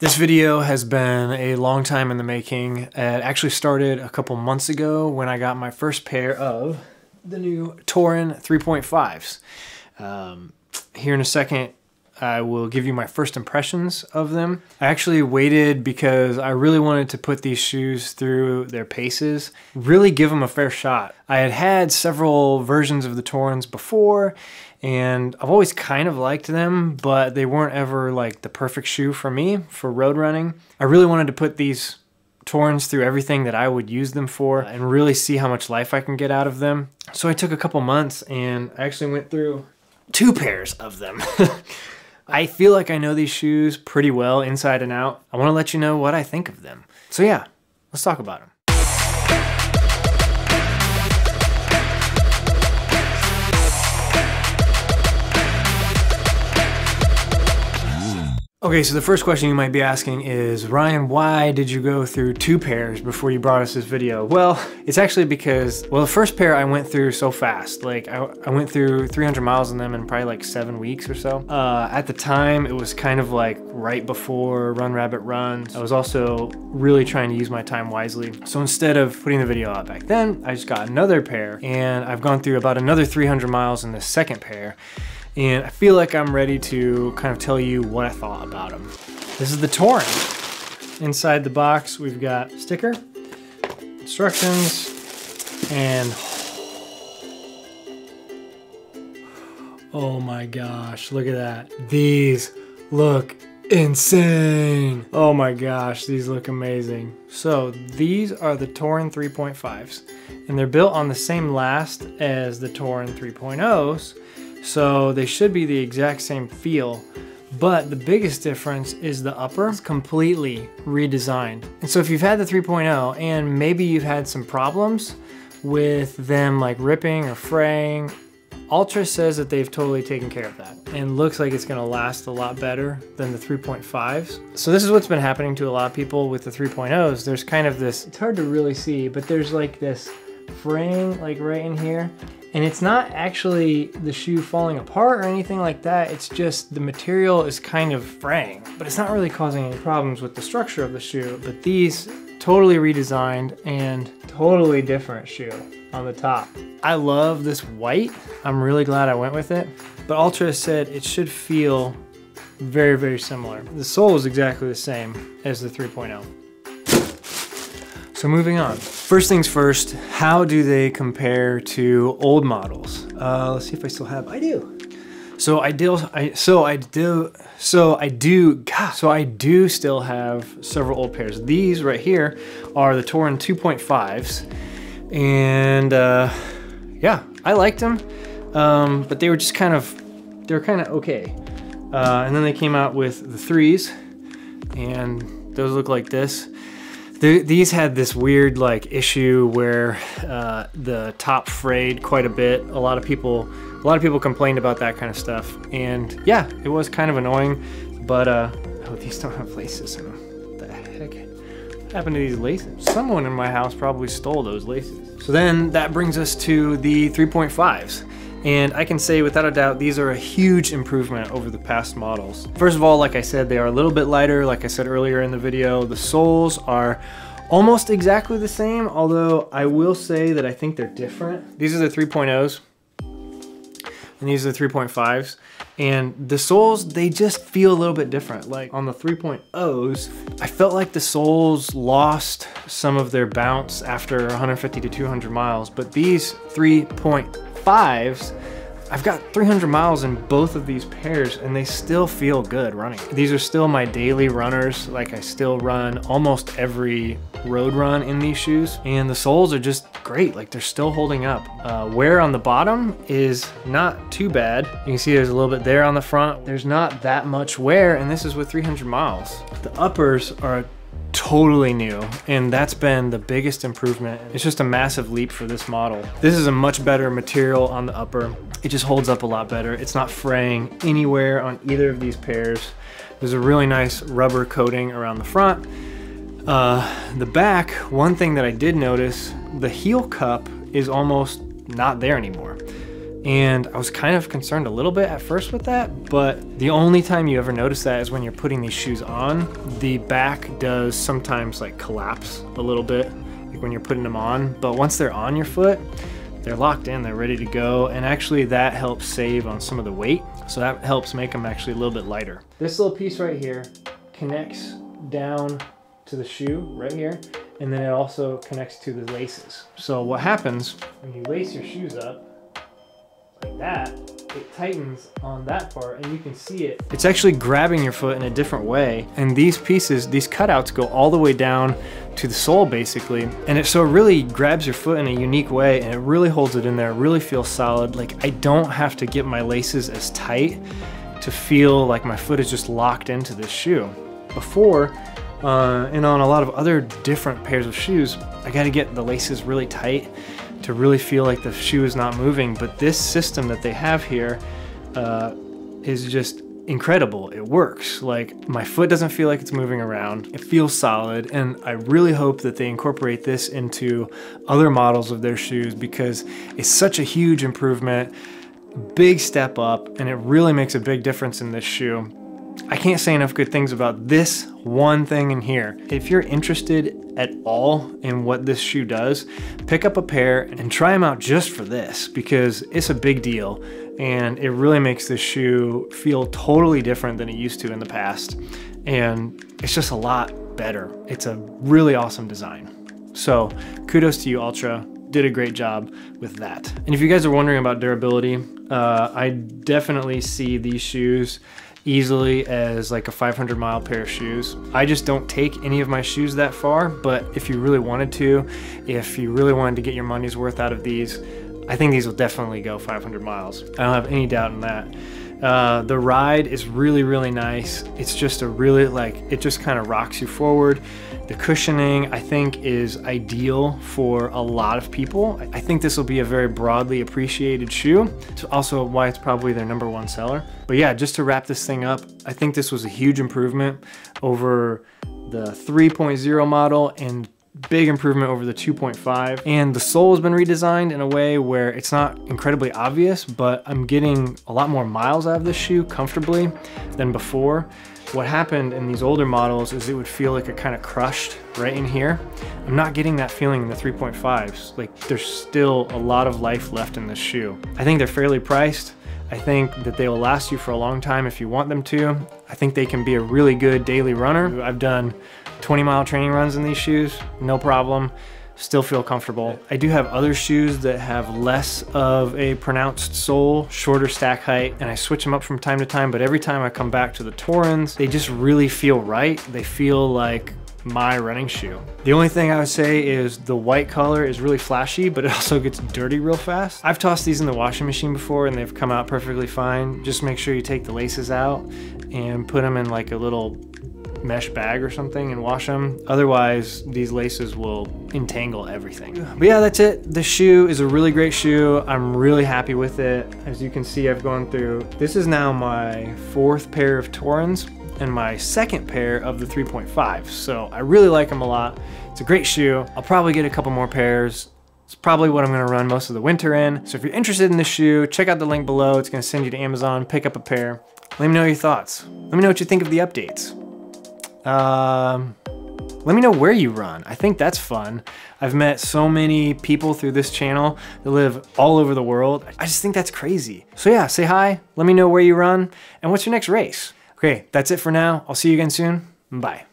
This video has been a long time in the making. It actually started a couple months ago when I got my first pair of the new Torrent 3.5s. Here in a second, I will give you my first impressions of them. I actually waited because I really wanted to put these shoes through their paces, really give them a fair shot. I had had several versions of the Torrents before, and I've always kind of liked them, but they weren't ever like the perfect shoe for me for road running. I really wanted to put these Torrents through everything that I would use them for and really see how much life I can get out of them. So I took a couple months and I actually went through 2 pairs of them. I feel like I know these shoes pretty well inside and out. I want to let you know what I think of them. So yeah, let's talk about them. Okay, so the first question you might be asking is, Ryan, why did you go through 2 pairs before you brought us this video? Well, it's actually because, well, the first pair I went through so fast. Like, I went through 300 miles in them in probably like 7 weeks or so. At the time, it was kind of like right before Run Rabbit Runs. I was also really trying to use my time wisely. So instead of putting the video out back then, I just got another pair, and I've gone through about another 300 miles in the second pair. And I feel like I'm ready to kind of tell you what I thought about them. This is the Torrent. Inside the box, we've got sticker, instructions, and oh my gosh, look at that. These look insane. Oh my gosh, these look amazing. So these are the Torrent 3.5s, and they're built on the same last as the Torrent 3.0s. So they should be the exact same feel, but the biggest difference is the upper. It's completely redesigned. And so if you've had the 3.0 and maybe you've had some problems with them like ripping or fraying, Altra says that they've totally taken care of that and looks like it's gonna last a lot better than the 3.5s. So this is what's been happening to a lot of people with the 3.0s. There's kind of this, it's hard to really see, but there's like this fraying like right in here. And it's not actually the shoe falling apart or anything like that. It's just the material is kind of fraying, but it's not really causing any problems with the structure of the shoe. But these totally redesigned and totally different shoe on the top. I love this white. I'm really glad I went with it. But Altra said it should feel very, very similar. The sole is exactly the same as the 3.0. So moving on. First things first, how do they compare to old models? Let's see if I still have, I do. So I do still have several old pairs. These right here are the Torrent 2.5s. And yeah, I liked them, but they were just kind of okay. And then they came out with the 3s, and those look like this. These had this weird like issue where the top frayed quite a bit. A lot of people complained about that kind of stuff, and yeah, it was kind of annoying. But oh, these don't have laces in them. What the heck happened to these laces? Someone in my house probably stole those laces. So then that brings us to the 3.5s. And I can say without a doubt, these are a huge improvement over the past models. First of all, like I said, they are a little bit lighter. Like I said earlier in the video, the soles are almost exactly the same, although I will say that I think they're different. These are the 3.0s, and these are the 3.5s. And the soles, they just feel a little bit different. Like on the 3.0s, I felt like the soles lost some of their bounce after 150 to 200 miles, but these 3.5s, I've got 300 miles in both of these pairs and they still feel good running. These are still my daily runners. Like I still run almost every road run in these shoes, and the soles are just great. Like they're still holding up. Wear on the bottom is not too bad. You can see there's a little bit there on the front. There's not that much wear, and this is with 300 miles. The uppers are totally new, and that's been the biggest improvement. It's just a massive leap for this model. This is a much better material on the upper. It just holds up a lot better. It's not fraying anywhere on either of these pairs. There's a really nice rubber coating around the front. The back, one thing that I did notice, the heel cup is almost not there anymore. And I was kind of concerned a little bit at first with that, but the only time you ever notice that is when you're putting these shoes on. The back does sometimes like collapse a little bit, like when you're putting them on, but once they're on your foot, they're locked in, they're ready to go, and actually that helps save on some of the weight, so that helps make them actually a little bit lighter. This little piece right here connects down to the shoe right here, and then it also connects to the laces. So what happens when you lace your shoes up like that, it tightens on that part and you can see it. It's actually grabbing your foot in a different way, and these pieces, these cutouts go all the way down to the sole basically, and it really grabs your foot in a unique way, and it really holds it in there, it really feels solid. Like I don't have to get my laces as tight to feel like my foot is just locked into this shoe. Before, and on a lot of other different pairs of shoes, I got to get the laces really tight to really feel like the shoe is not moving. But this system that they have here is just incredible. It works. Like my foot doesn't feel like it's moving around. It feels solid, and I really hope that they incorporate this into other models of their shoes, because it's such a huge improvement, big step up, and it really makes a big difference in this shoe. I can't say enough good things about this one thing in here. If you're interested at all in what this shoe does, pick up a pair and try them out just for this, because it's a big deal and it really makes this shoe feel totally different than it used to in the past, and it's just a lot better. It's a really awesome design. So kudos to you, Altra. Did a great job with that. And if you guys are wondering about durability, I definitely see these shoes easily as like a 500-mile pair of shoes. I just don't take any of my shoes that far, but if you really wanted to, if you really wanted to get your money's worth out of these, I think these will definitely go 500 miles. I don't have any doubt in that. The ride is really, really nice. It's just a really, like, it just kind of rocks you forward. The cushioning, I think, is ideal for a lot of people. I think this will be a very broadly appreciated shoe. It's also why it's probably their #1 seller. But yeah, just to wrap this thing up, I think this was a huge improvement over the 3.0 model, and big improvement over the 2.5. And the sole has been redesigned in a way where it's not incredibly obvious, but I'm getting a lot more miles out of this shoe comfortably than before. What happened in these older models is it would feel like it kind of crushed right in here. I'm not getting that feeling in the 3.5s. Like there's still a lot of life left in this shoe. I think they're fairly priced. I think that they will last you for a long time if you want them to. I think they can be a really good daily runner. I've done 20-mile training runs in these shoes, no problem. Still feel comfortable. I do have other shoes that have less of a pronounced sole, shorter stack height, and I switch them up from time to time, but every time I come back to the Torrents, they just really feel right. They feel like my running shoe. The only thing I would say is the white color is really flashy, but it also gets dirty real fast. I've tossed these in the washing machine before and they've come out perfectly fine. Just make sure you take the laces out and put them in like a little mesh bag or something and wash them. Otherwise, these laces will entangle everything. But yeah, that's it. The shoe is a really great shoe. I'm really happy with it. As you can see, I've gone through, this is now my 4th pair of Torrents and my 2nd pair of the 3.5. So I really like them a lot. It's a great shoe. I'll probably get a couple more pairs. It's probably what I'm gonna run most of the winter in. So if you're interested in this shoe, check out the link below. It's gonna send you to Amazon, pick up a pair. Let me know your thoughts. Let me know what you think of the updates. Let me know where you run. I think that's fun. I've met so many people through this channel that live all over the world. I just think that's crazy. So yeah, say hi, let me know where you run, and what's your next race. Okay, that's it for now. I'll see you again soon. Bye.